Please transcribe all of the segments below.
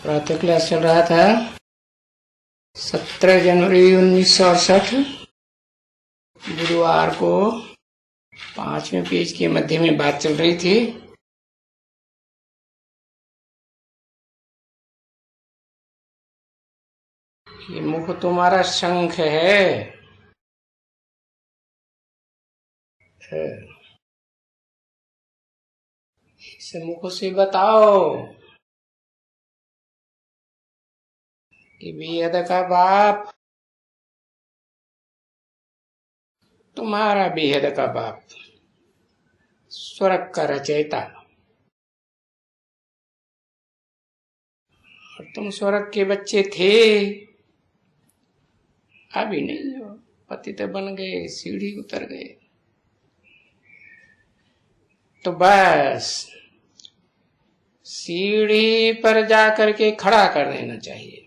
प्रातः क्लास चल रहा था 17 जनवरी 1968 बुधवार को 5वें पेज के मध्य में बात चल रही थी। ये मुख तुम्हारा शंख है। इस मुख से बताओ कि बेहद का बाप तुम्हारा बेहद का बाप स्वर्ग का रचयिता और तुम स्वर्ग के बच्चे थे, अभी नहीं हो, पतित बन गए, सीढ़ी उतर गए। तो बस सीढ़ी पर जाकर के खड़ा कर देना चाहिए।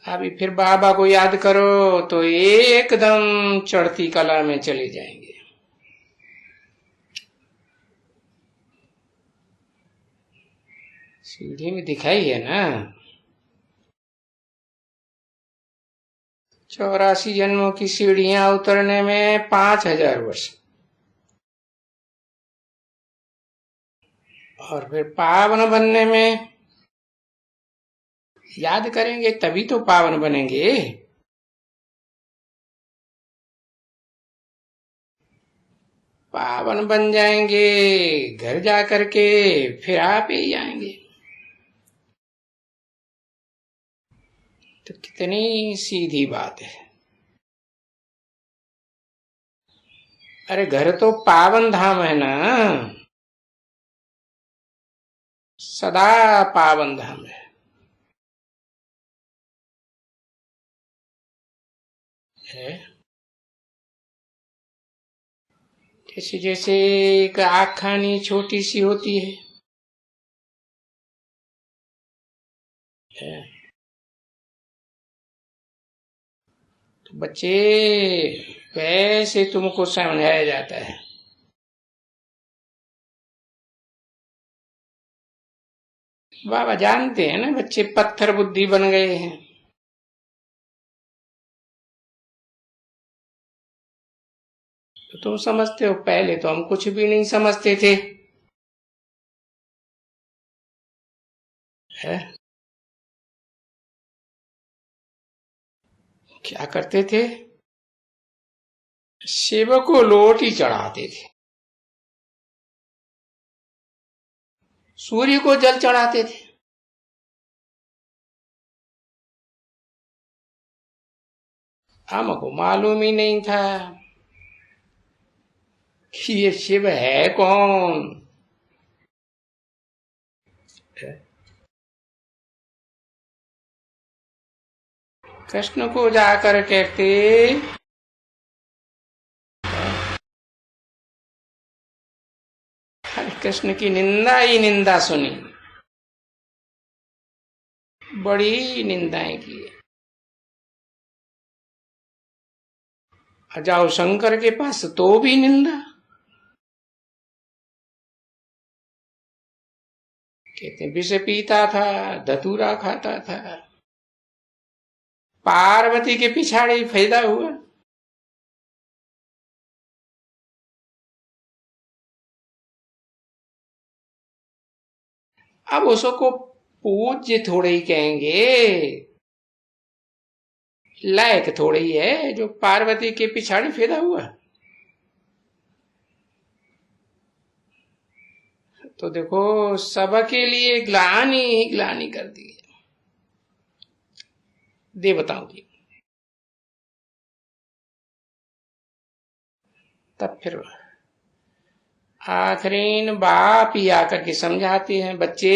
अभी फिर बाबा को याद करो तो एकदम चढ़ती कला में चले जाएंगे। सीढ़ी में दिखाई है ना, 84 जन्मों की सीढ़ियां उतरने में 5000 वर्ष, और फिर पावन बनने में याद करेंगे तभी तो पावन बनेंगे। पावन बन जाएंगे, घर जा करके फिर आप ही आएंगे। तो कितनी सीधी बात है। अरे घर तो पावन धाम है ना, सदा पावन धाम है। जैसे जैसे एक आखानी छोटी सी होती है, तो बच्चे वैसे तुमको समझाया जाता है। बाबा जानते हैं ना बच्चे पत्थर बुद्धि बन गए हैं। तो तुम समझते हो, पहले तो हम कुछ भी नहीं समझते थे। है? क्या करते थे? शिव को लोटी चढ़ाते थे, सूर्य को जल चढ़ाते थे। हमको मालूम ही नहीं था कि ये शिव है कौन। कृष्ण को जाकर कहते, हरे कृष्ण की निंदा ही निंदा सुनी, बड़ी निंदाएं की। जाओ शंकर के पास तो भी निंदा। कहते विष पीता था, धतूरा खाता था, पार्वती के पिछाड़े फायदा हुआ। अब उसको पूज्य थोड़े ही कहेंगे, लायक थोड़े ही है जो पार्वती के पिछाड़ी फायदा हुआ। तो देखो सबके लिए ग्लानि ही ग्लानि कर दी देवताओं की। तब फिर आखिरीन बाप ही आकर के समझाते हैं बच्चे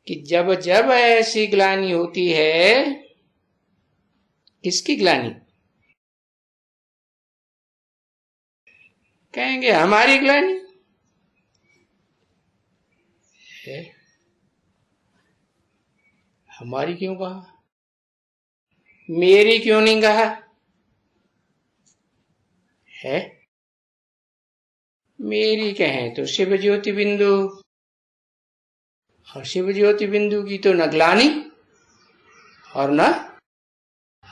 कि जब जब ऐसी ग्लानि होती है, किसकी ग्लानि? कहेंगे हमारी ग्लानि। हमारी क्यों कहा? मेरी क्यों नहीं कहा? है मेरी कहें तो शिव ज्योति बिंदु, और शिव ज्योति बिंदु की तो न ग्लानि और न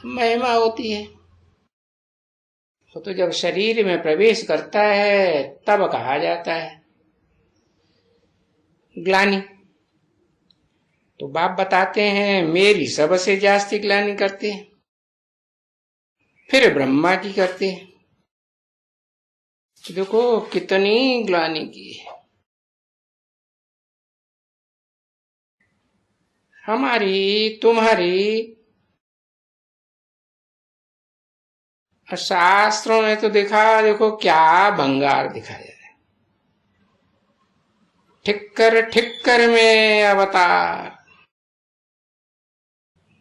महिमा होती है। तो जब शरीर में प्रवेश करता है तब कहा जाता है ग्लानि। तो बाप बताते हैं मेरी सबसे जास्ती ग्लानि करते हैं, फिर ब्रह्मा की करते हैं। देखो कितनी ग्लानि की है। हमारी तुम्हारी शास्त्रों में तो देखो क्या भंगार दिखाया है। ठिक्कर ठिक्कर में अवतार,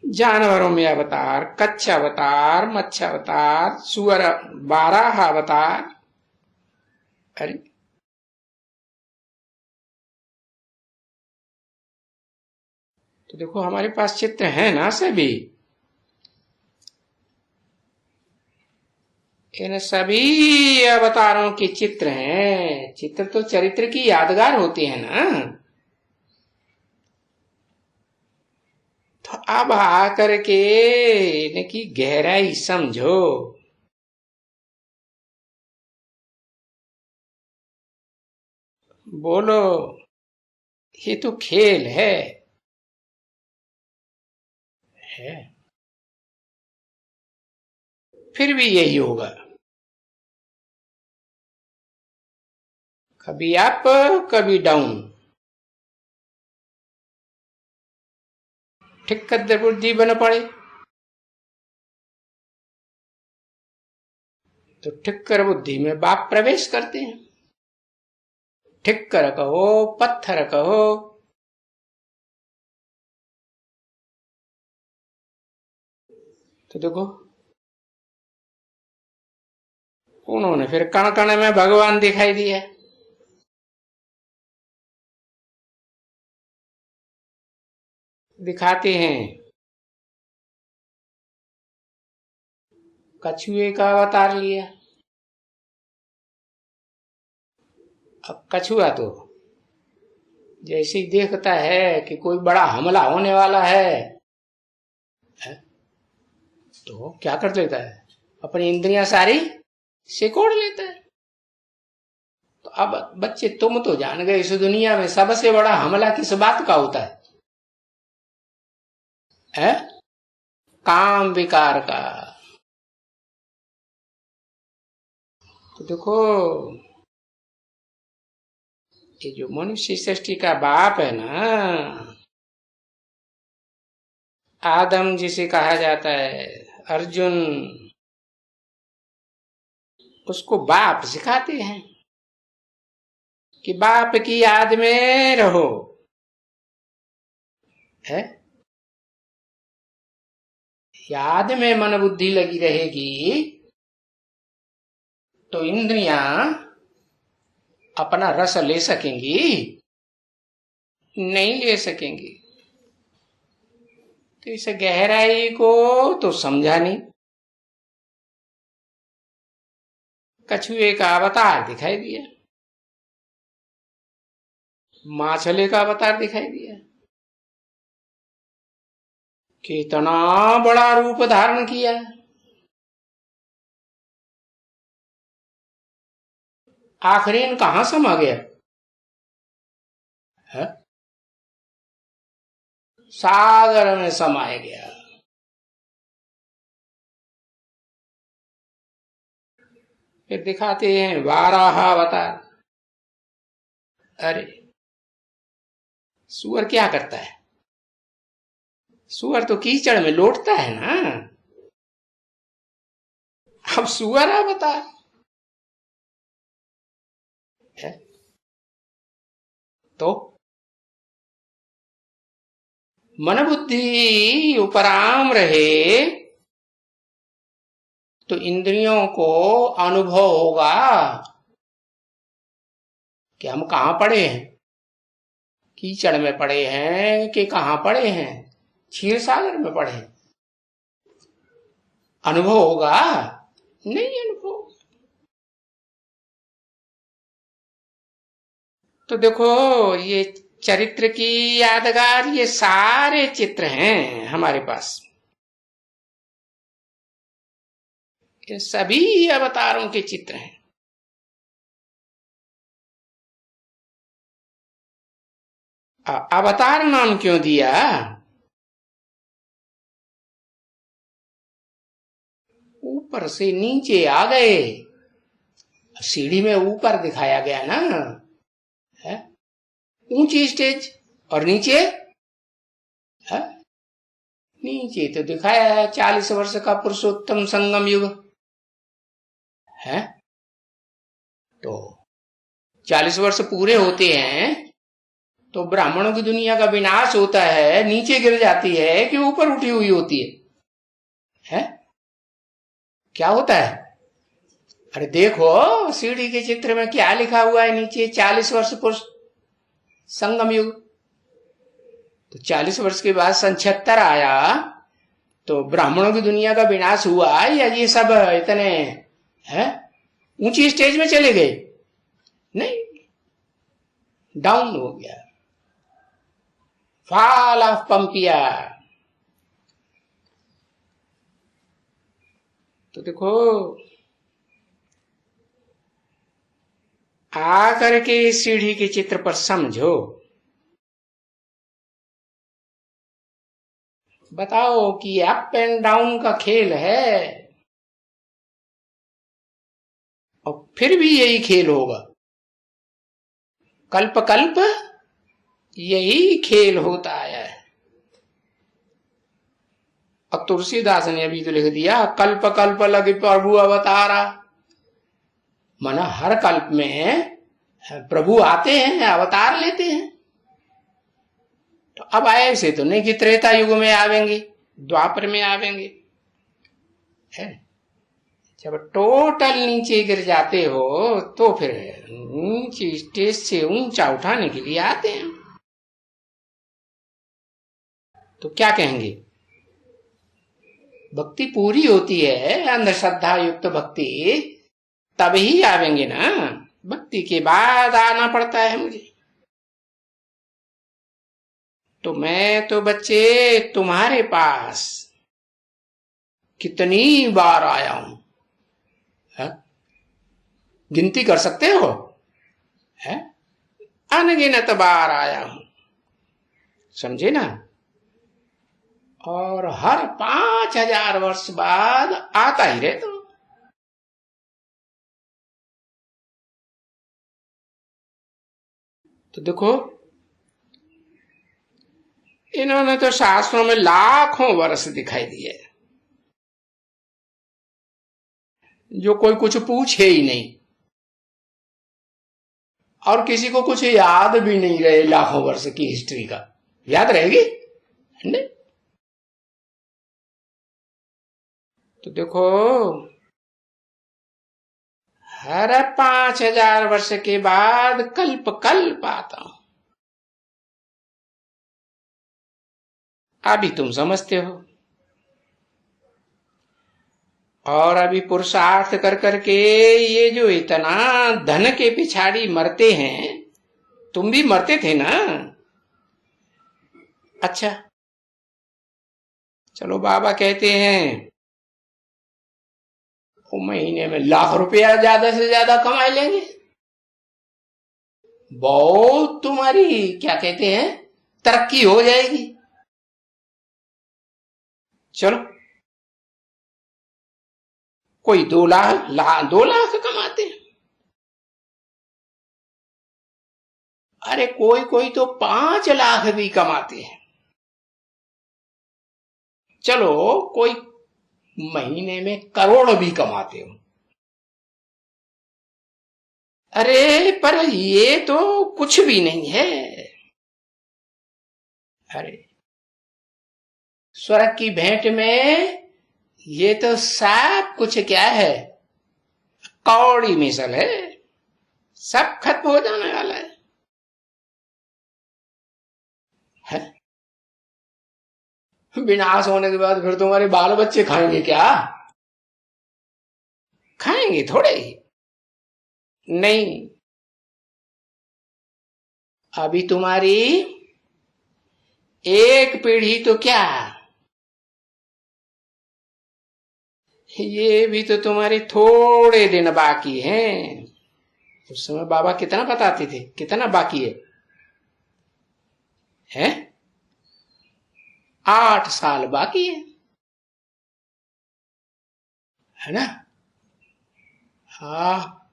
जानवरों में अवतार, कच्छ अवतार, मच्छ अवतार, सुअर, बारह अवतार। अरे तो देखो हमारे पास चित्र है ना सभी। इन सभी अवतारों के चित्र हैं। चित्र तो चरित्र की यादगार होती है ना। तो अब आकर के इनकी गहराई समझो। बोलो ये तो खेल है। फिर भी यही होगा, कभी अप कभी डाउन। ठीक कद्र बुद्धि बन पड़े तो ठीक कर बुद्धि में बाप प्रवेश करते हैं। ठीक कर कहो पत्थर कहो, तो देखो उन्होंने फिर कण कण में भगवान दिखाई दिया। दिखाते हैं कछुए का अवतार लिया। अब कछुआ तो जैसे ही देखता है कि कोई बड़ा हमला होने वाला है तो क्या कर लेता है, अपनी इंद्रियां सारी सिकोड़ लेता है। तो अब बच्चे तुम तो जान गए इस दुनिया में सबसे बड़ा हमला किस बात का होता है? काम विकार का। तो देखो ये जो मनुष्य सृष्टि का बाप है ना, आदम जिसे कहा जाता है, अर्जुन, उसको बाप सिखाते हैं कि बाप की याद में रहो। है याद में मन बुद्धि लगी रहेगी तो इंद्रियां अपना रस ले सकेंगी? नहीं ले सकेंगी। तो इस गहराई को तो समझा नहीं। कछुए का अवतार दिखाई दिया, माछले का अवतार दिखाई दिया, कितना बड़ा रूप धारण किया। आखिरी कहां समा गया है? सागर में समाया गया। फिर दिखाते हैं वाराह अवतार। अरे सुअर क्या करता है? सुअर तो कीचड़ में लौटता है ना। अब सुअर अवतार है तो मन बुद्धि उपराम रहे तो इंद्रियों को अनुभव होगा कि हम कहां पड़े हैं, कीचड़ में पड़े हैं कि कहां पड़े हैं, क्षीर सागर में पड़े हैं। अनुभव होगा? नहीं अनुभव। तो देखो, ये चरित्र की यादगार ये सारे चित्र हैं हमारे पास। ये सभी अवतारों के चित्र हैं। अवतार नाम क्यों दिया? ऊपर से नीचे आ गए, सीढ़ी में ऊपर दिखाया गया ना, है ऊंची स्टेज, और नीचे है नीचे तो दिखाया है 40 वर्ष का पुरुषोत्तम संगम युग है। तो 40 वर्ष पूरे होते हैं तो ब्राह्मणों की दुनिया का विनाश होता है, नीचे गिर जाती है कि ऊपर उठी हुई होती है? क्या होता है? अरे देखो सीढ़ी के चित्र में क्या लिखा हुआ है नीचे, 40 वर्ष पुरुष संगम युग। तो 40 वर्ष के बाद सन 76 आया तो ब्राह्मणों की दुनिया का विनाश हुआ, या ये सब इतने है ऊंची स्टेज में चले गए? नहीं, डाउन हो गया, फॉल ऑफ पंपिया। तो देखो, आकर के सीढ़ी के चित्र पर समझो, बताओ कि अप एंड डाउन का खेल है, और फिर भी यही खेल होगा, कल्प कल्प यही खेल होता आया है। अब तुलसीदास ने अभी तो लिख दिया, कल्प कल्प लगे प्रभु अवतारा। माना हर कल्प में प्रभु आते हैं, अवतार लेते हैं। तो अब ऐसे तो नहीं कि त्रेता युग में आवेंगे, द्वापर में आवेंगे, है? जब टोटल नीचे गिर जाते हो तो फिर ऊंची स्टेज से ऊंचा उठाने के लिए आते हैं। तो क्या कहेंगे? भक्ति पूरी होती है, अंधश्रद्धा युक्त भक्ति तभी आवेंगे ना, भक्ति के बाद आना पड़ता है मुझे। तो मैं तो बच्चे तुम्हारे पास कितनी बार आया हूं, गिनती कर सकते हो? है अनगिनत बार आया हूं, समझे ना? और हर 5000 वर्ष बाद आता ही रहता हूं। तो देखो, इन्होंने तो शास्त्रों में लाखों वर्ष दिखाई दिए, जो कोई कुछ पूछे ही नहीं, और किसी को कुछ याद भी नहीं रहे लाखों वर्ष की हिस्ट्री का। याद रहेगी? नहीं। तो देखो, हर 5000 वर्ष के बाद कल्प कल्प आता हूं। अभी तुम समझते हो, और अभी पुरुषार्थ कर करके ये जो इतना धन के पिछाड़ी मरते हैं, तुम भी मरते थे ना? अच्छा चलो, बाबा कहते हैं वो महीने में लाख रुपया ज्यादा से ज्यादा कमा लेंगे, बहुत तुम्हारी क्या कहते हैं तरक्की हो जाएगी। चलो, कोई 2 लाख कमाते हैं, अरे कोई कोई तो 5 लाख भी कमाते हैं। चलो, कोई महीने में करोड़ भी कमाते हो, अरे पर ये तो कुछ भी नहीं है। अरे स्वर्ग की भेंट में ये तो सब कुछ क्या है, कौड़ी मिसल है, सब खत्म हो जाने वाला है? विनाश होने के बाद फिर तुम्हारे बाल बच्चे खाएंगे क्या? खाएंगे थोड़े ही नहीं। अभी तुम्हारी एक पीढ़ी तो क्या, ये भी तो तुम्हारे थोड़े दिन बाकी हैं। उस समय बाबा कितना बताते थे, कितना बाकी है 8 साल बाकी है ना। हाँ,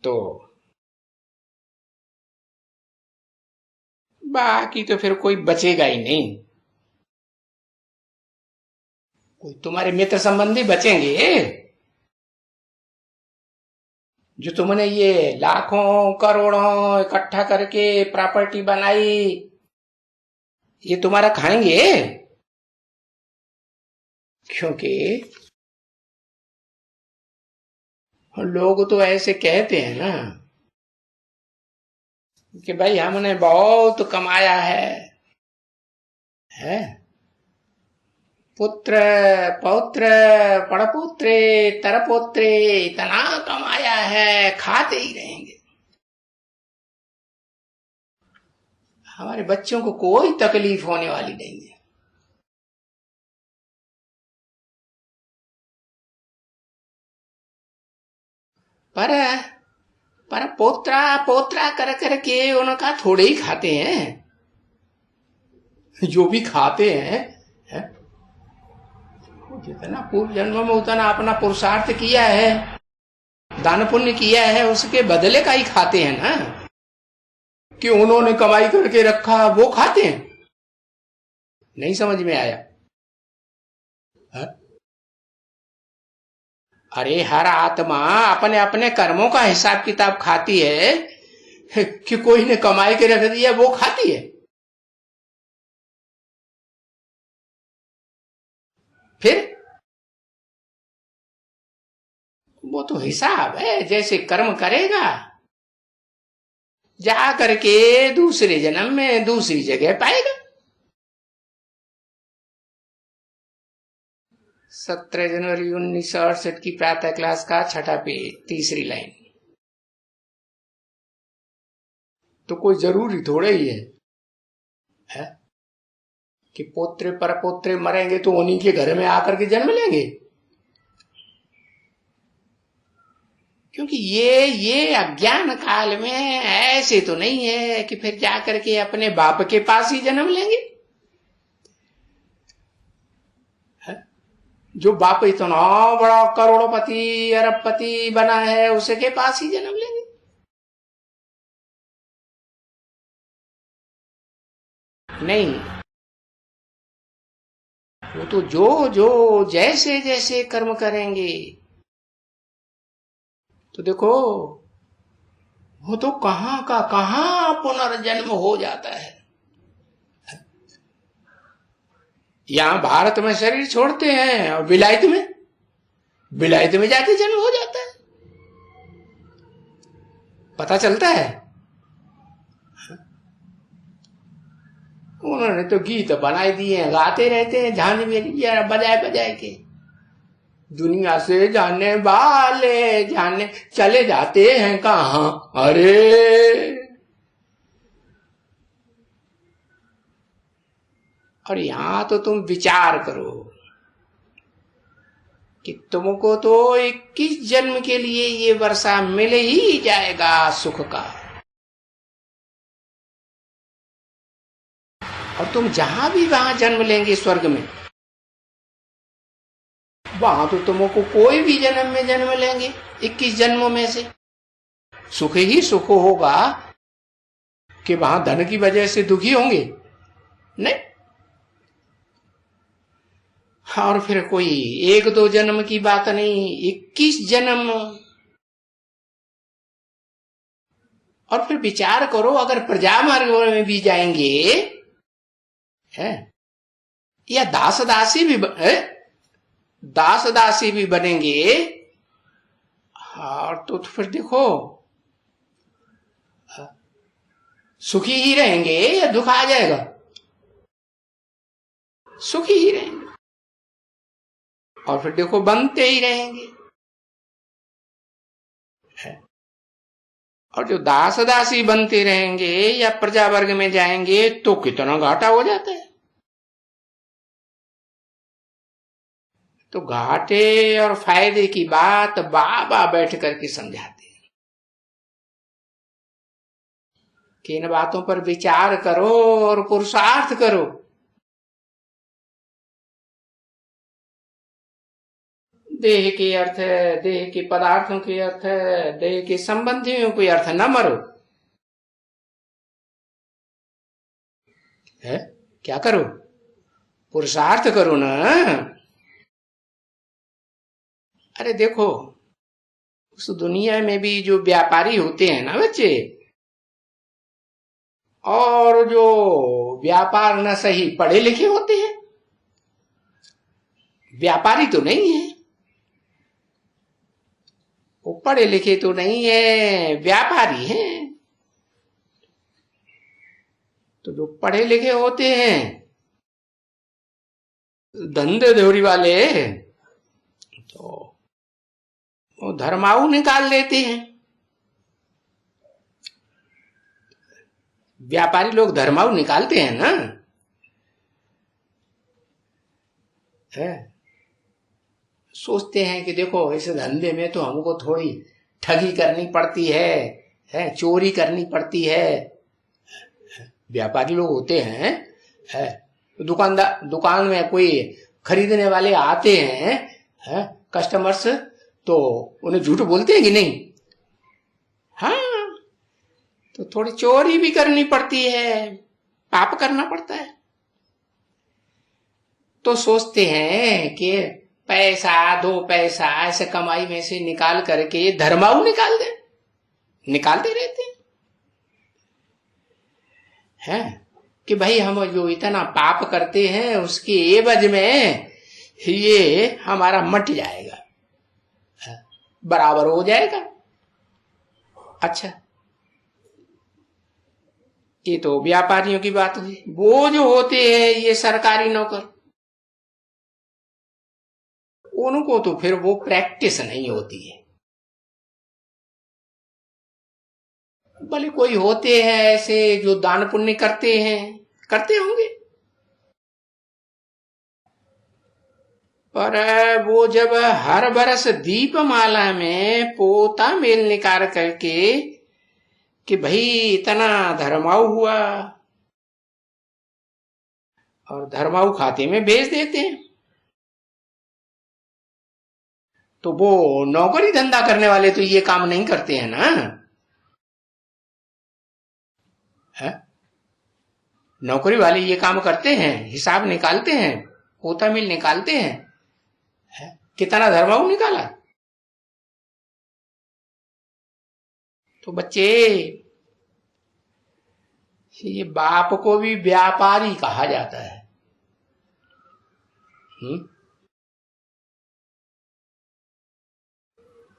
तो बाकी तो फिर कोई बचेगा ही नहीं। कोई तुम्हारे मित्र संबंधी बचेंगे जो तुमने ये लाखों करोड़ों इकट्ठा करके प्रॉपर्टी बनाई, ये तुम्हारा खाएंगे? क्योंकि लोग तो ऐसे कहते हैं ना कि भाई हमने बहुत कमाया है? पुत्र पौत्र पड़पुत्रे तरपोत्रे इतना कमाया है, खाते ही रहेंगे। हमारे बच्चों को कोई तकलीफ होने वाली नहीं है। पर पोत्रा पोत्रा कर करके उनका थोड़े ही खाते हैं। जो भी खाते हैं है? जितना पूर्व जन्म में उतना अपना पुरुषार्थ किया है, दान पुण्य किया है, उसके बदले का ही खाते हैं ना, कि उन्होंने कमाई करके रखा वो खाते हैं। नहीं समझ में आया है? अरे हर आत्मा अपने अपने कर्मों का हिसाब किताब खाती है, कि कोई ने कमाई के रख दिया वो खाती है। फिर वो तो हिसाब है, जैसे कर्म करेगा जा करके दूसरे जन्म में दूसरी जगह पाएगा। 17 जनवरी 1968 की प्रातः क्लास का 6ठा पेज, 3री लाइन। तो कोई जरूरी थोड़ा ही है कि पोत्रे परपोत्रे मरेंगे तो उन्हीं के घर में आकर के जन्म लेंगे। क्योंकि ये अज्ञान काल में ऐसे तो नहीं है कि फिर जाकर के अपने बाप के पास ही जन्म लेंगे। जो बाप इतना बड़ा करोड़पति अरबपति बना है उसके पास ही जन्म लेंगे? नहीं, वो तो जो जो जैसे जैसे कर्म करेंगे, तो देखो वो तो कहां का कहां पुनर्जन्म हो जाता है। यहां भारत में शरीर छोड़ते हैं और विलायत में जाके जन्म हो जाता है। पता चलता है। उन्होंने तो गीत बनाए दिए हैं, गाते रहते हैं झांझ में बजाए बजाए के। दुनिया से जाने वाले जाने चले जाते हैं कहां। अरे और यहां तो तुम विचार करो कि तुमको तो 21 जन्म के लिए ये वर्षा मिल ही जाएगा सुख का। और तुम जहां भी वहां जन्म लेंगे स्वर्ग में, वहां तो तुमको कोई भी जन्म में जन्म लेंगे 21 जन्मों में से सुख ही सुख होगा। कि वहां धन की वजह से दुखी होंगे? नहीं। और फिर कोई 1-2 जन्म की बात नहीं, 21 जन्म। और फिर विचार करो, अगर प्रजा मार्ग में भी जाएंगे है या दास दासी भी बनेंगे, और तो फिर देखो सुखी ही रहेंगे या दुख आ जाएगा? सुखी ही रहेंगे। और फिर देखो बनते ही रहेंगे। और जो दास दासी बनते रहेंगे या प्रजा वर्ग में जाएंगे तो कितना घाटा हो जाता है। तो घाटे और फायदे की बात बाबा बैठ करके समझाते हैं कि इन बातों पर विचार करो और पुरुषार्थ करो। देह के अर्थ है, देह के पदार्थों के अर्थ है, देह के संबंधियों के अर्थ न मरो है। क्या करो? पुरुषार्थ करो ना। अरे देखो, उस दुनिया में भी जो व्यापारी होते हैं ना बच्चे, और जो व्यापार न सही पढ़े लिखे होते हैं, व्यापारी तो नहीं है, वो पढ़े लिखे तो नहीं है, व्यापारी हैं। तो जो पढ़े लिखे होते हैं, धंधे धोरी वाले, तो वो धर्माऊ निकाल लेते हैं। व्यापारी लोग धर्माऊ निकालते हैं ना, है? सोचते हैं कि देखो इस धंधे में तो हमको थोड़ी ठगी करनी पड़ती है, चोरी करनी पड़ती है। व्यापारी लोग होते हैं, है? दुकान में कोई खरीदने वाले आते हैं, कस्टमर्स, तो उन्हें झूठ बोलते हैं कि नहीं? हाँ, तो थोड़ी चोरी भी करनी पड़ती है, पाप करना पड़ता है। तो सोचते हैं कि पैसा, 2 पैसा ऐसे कमाई में से निकाल करके धर्माऊ निकालते रहते हैं, कि भाई हम जो इतना पाप करते हैं उसके एवज में ये हमारा मट जाएगा, बराबर हो जाएगा। अच्छा, ये तो व्यापारियों की बात हुई। वो जो होते हैं ये सरकारी नौकर, उनको तो फिर वो प्रैक्टिस नहीं होती है। भले कोई होते हैं ऐसे जो दान पुण्य करते होंगे, पर वो जब हर बरस दीपमाला में पोता मेल निकाल करके कि भाई इतना धर्माऊ हुआ, और धर्माऊ खाते में भेज देते हैं, तो वो नौकरी धंधा करने वाले तो ये काम नहीं करते हैं ना, है? नौकरी वाले ये काम करते हैं, हिसाब निकालते हैं, पोता मिल निकालते हैं, है? कितना धर्माऊ निकाला। तो बच्चे, ये बाप को भी व्यापारी कहा जाता है।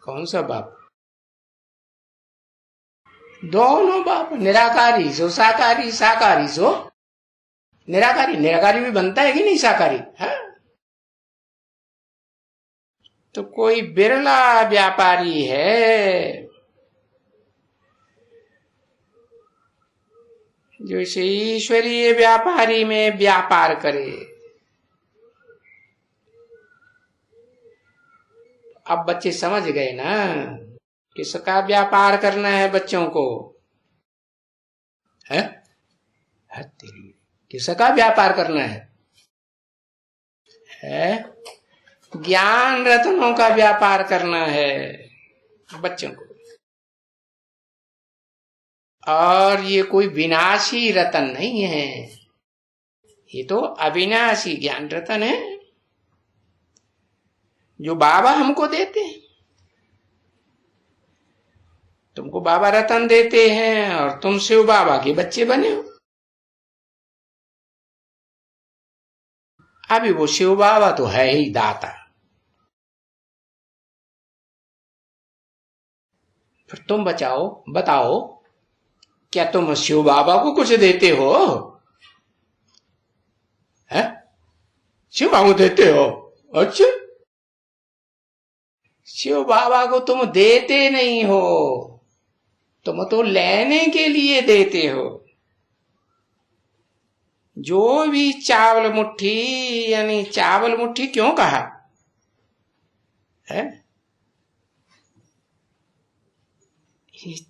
कौन सा बाप? दोनों बाप, निराकारी सो साकारी, साकारी सो निराकारी। निराकारी भी बनता है कि नहीं साकारी, है? तो कोई बिरला व्यापारी है जो इस ईश्वरीय व्यापारी में व्यापार करे। अब बच्चे समझ गए ना किसका व्यापार करना है बच्चों को, है? किसका व्यापार करना है? ज्ञान रत्नों का व्यापार करना है बच्चों को। और ये कोई विनाशी रतन नहीं है, ये तो अविनाशी ज्ञान रतन है जो बाबा हमको देते हैं। तुमको बाबा रतन देते हैं और तुम शिव बाबा के बच्चे बने हो। अभी वो शिव बाबा तो है ही दाता, फिर तुम बताओ क्या तुम शिव बाबा को कुछ देते हो? है? शिव बाबा को देते हो? अच्छा, शिव बाबा को तुम देते नहीं हो, तुम तो लेने के लिए देते हो। जो भी चावल मुट्ठी, यानी चावल मुट्ठी क्यों कहा है?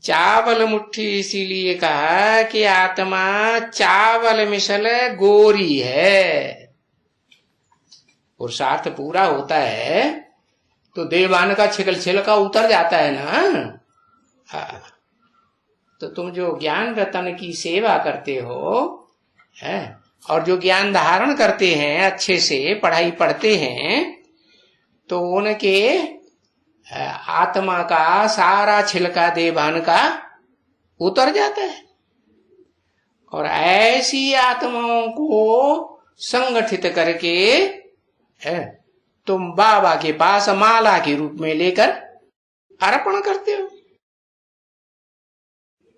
चावल मुट्ठी इसीलिए कहा कि आत्मा चावल मिसल गोरी है। पुरुषार्थ पूरा होता है तो देवान का छिलका उतर जाता है ना। हाँ, तो तुम जो ज्ञान रतन की सेवा करते हो है, और जो ज्ञान धारण करते हैं, अच्छे से पढ़ाई पढ़ते हैं, तो उनके आत्मा का सारा छिलका देवान का उतर जाता है। और ऐसी आत्माओं को संगठित करके तुम बाबा के पास माला के रूप में लेकर अर्पण करते हो।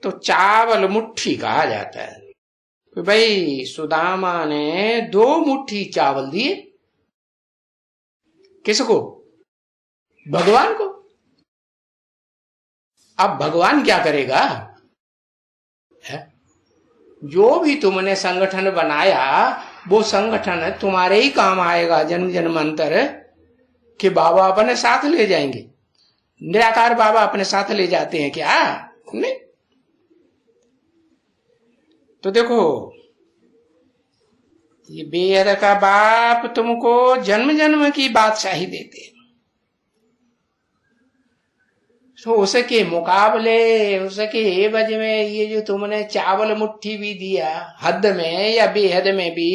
तो चावल मुट्ठी कहा जाता है। तो भाई सुदामा ने 2 मुट्ठी चावल दिए। किसको? भगवान को। अब भगवान क्या करेगा है? जो भी तुमने संगठन बनाया वो संगठन तुम्हारे ही काम आएगा जन्म जन्मांतर, कि बाबा अपने साथ ले जाएंगे। निराकार बाबा अपने साथ ले जाते हैं क्या? नहीं। तो देखो, ये बेहद का बाप तुमको जन्म जन्म की बादशाही देते हैं। तो उसके मुकाबले, उसके एवज में ये जो तुमने चावल मुट्ठी भी दिया, हद में या बेहद में भी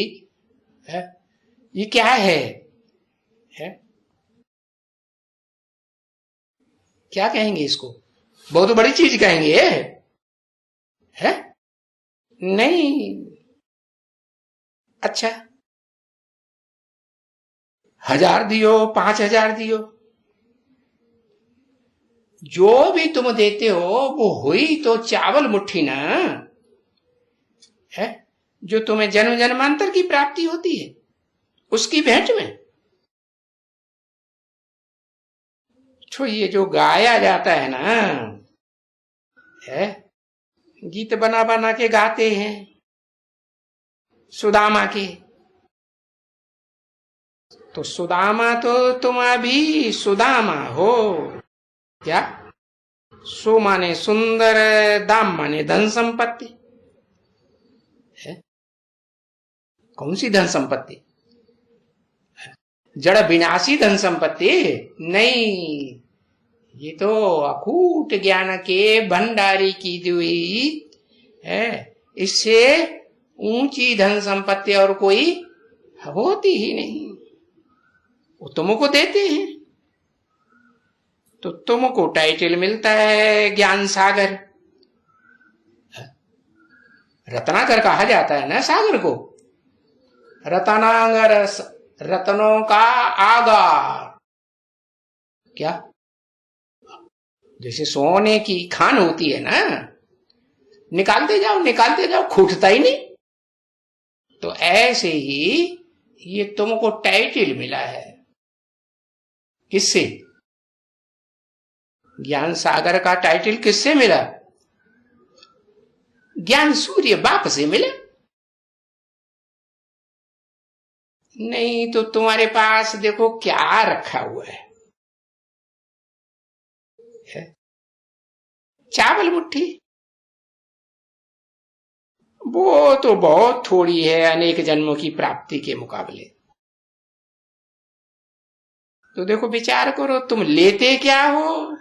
है, ये क्या है? क्या कहेंगे इसको? बहुत बड़ी चीज कहेंगे है? नहीं। अच्छा, 1000 दियो, 5000 दियो, जो भी तुम देते हो वो हुई तो चावल मुट्ठी ना है, जो तुम्हें जन्म जन्मांतर की प्राप्ति होती है उसकी भेंट में। तो ये जो गाया जाता है ना है, गीत बना बना के गाते हैं सुदामा के, तो सुदामा तो तुम अभी सुदामा हो क्या? सु माने सुंदर, दाम माने धन संपत्ति है। कौन सी धन संपत्ति? जड़ विनाशी धन संपत्ति नहीं, ये तो अकूट ज्ञान के भंडारी की हुई है। इससे ऊंची धन संपत्ति और कोई होती ही नहीं। वो तुमको देते हैं तो तुमको टाइटल मिलता है ज्ञान सागर। रत्नाकर कहा जाता है ना सागर को, रतनागर, रत्नों का आगार। क्या? जैसे सोने की खान होती है ना, निकालते जाओ खूटता ही नहीं। तो ऐसे ही ये तुमको टाइटल मिला है। किससे? ज्ञान सागर का टाइटल किससे मिला? ज्ञान सूर्य बाप से मिला। नहीं तो तुम्हारे पास देखो क्या रखा हुआ है, चावल मुट्ठी। वो तो बहुत थोड़ी है अनेक जन्मों की प्राप्ति के मुकाबले। तो देखो विचार करो, तुम लेते क्या हो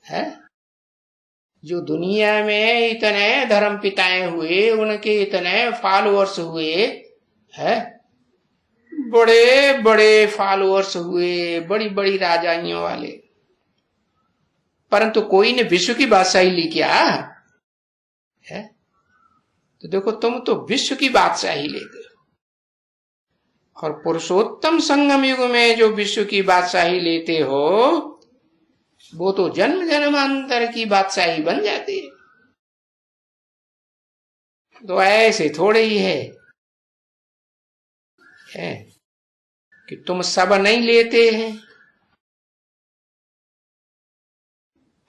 है? जो दुनिया में इतने धर्म पिताएं हुए, उनके इतने फॉलोअर्स हुए है, बड़े बड़े फॉलोअर्स हुए, बड़ी बड़ी राजाइयों वाले, परंतु कोई ने विश्व की बादशाही ली क्या है? तो देखो तुम तो विश्व की बादशाही लेते हो, और पुरुषोत्तम संगम युग में जो विश्व की बादशाही लेते हो वो तो जन्म जन्मांतर की बादशाही बन जाती है। तो ऐसे थोड़े ही है कि तुम सब नहीं लेते हैं,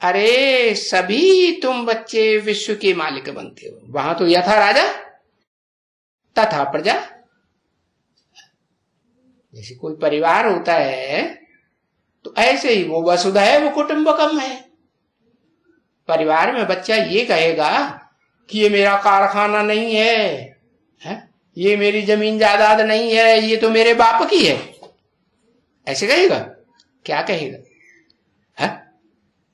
अरे सभी तुम बच्चे विश्व के मालिक बनते हो। वहां तो यथा राजा तथा प्रजा, जैसे कोई परिवार होता है तो ऐसे ही वो वसुधैव कुटुंबकम है। परिवार में बच्चा ये कहेगा कि ये मेरा कारखाना नहीं है, ये मेरी जमीन जायदाद नहीं है, ये तो मेरे बाप की है, ऐसे कहेगा? क्या कहेगा? है?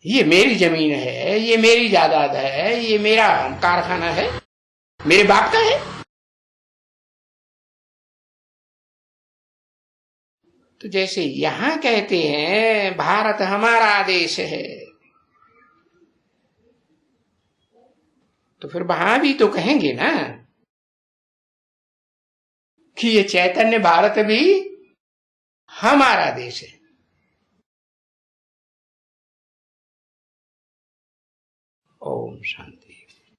ये मेरी जमीन है, ये मेरी जायदाद है, ये मेरा कारखाना है, मेरे बाप का है। तो जैसे यहां कहते हैं भारत हमारा देश है, तो फिर वहां भी तो कहेंगे ना कि ये चैतन्य भारत भी हमारा देश है। ओम शांति।